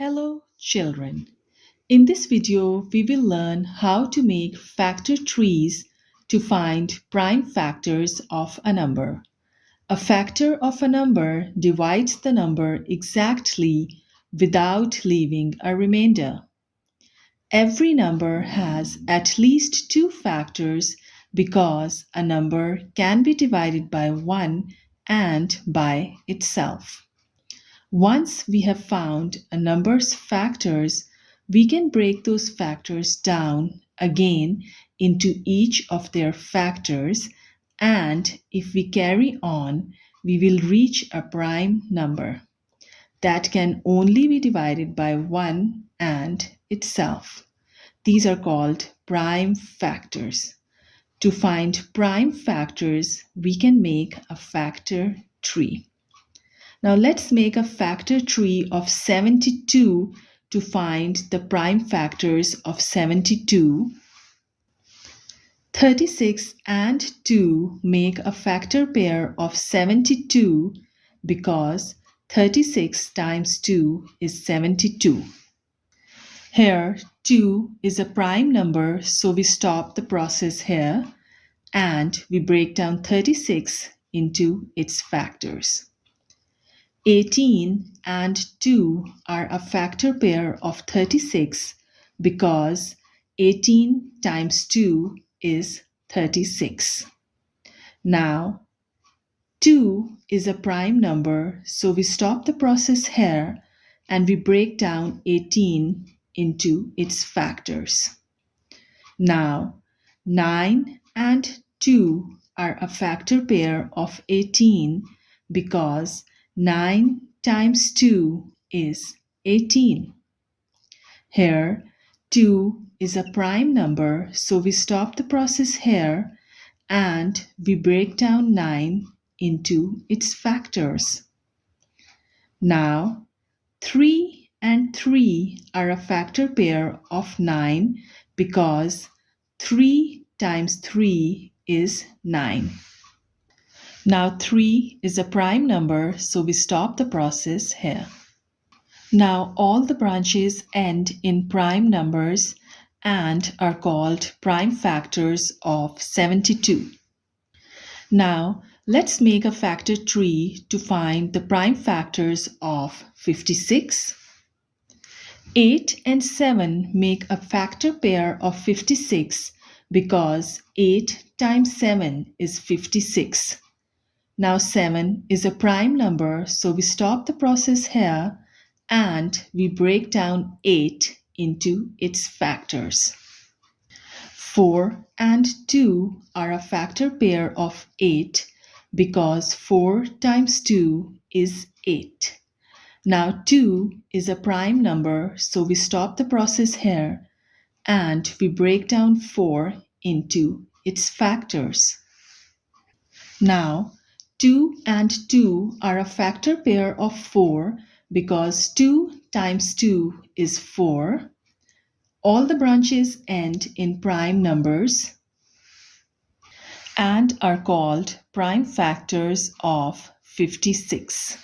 Hello children. In this video, we will learn how to make factor trees to find prime factors of a number. A factor of a number divides the number exactly without leaving a remainder. Every number has at least two factors because a number can be divided by 1 and by itself. Once we have found a number's factors, we can break those factors down again into each of their factors, and if we carry on, we will reach a prime number that can only be divided by 1 and itself. These are called prime factors. To find prime factors, we can make a factor tree. Now let's make a factor tree of 72 to find the prime factors of 72. 36 and 2 make a factor pair of 72 because 36 times 2 is 72. Here 2 is a prime number, so we stop the process here and we break down 36 into its factors. 18 and 2 are a factor pair of 36 because 18 times 2 is 36. Now, 2 is a prime number, so we stop the process here and we break down 18 into its factors. Now, 9 and 2 are a factor pair of 18 because 9 times 2 is 18. Here, 2 is a prime number, so we stop the process here and we break down 9 into its factors. Now, 3 and 3 are a factor pair of 9 because 3 times 3 is 9. Now 3 is a prime number, so we stop the process here. Now all the branches end in prime numbers and are called prime factors of 72. Now let's make a factor tree to find the prime factors of 56. 8 and 7 make a factor pair of 56 because 8 times 7 is 56. Now 7 is a prime number, so we stop the process here and we break down 8 into its factors. 4 and 2 are a factor pair of 8 because 4 times 2 is 8. Now 2 is a prime number, so we stop the process here and we break down 4 into its factors. Now 2 and 2 are a factor pair of 4 because 2 times 2 is 4. All the branches end in prime numbers and are called prime factors of 56.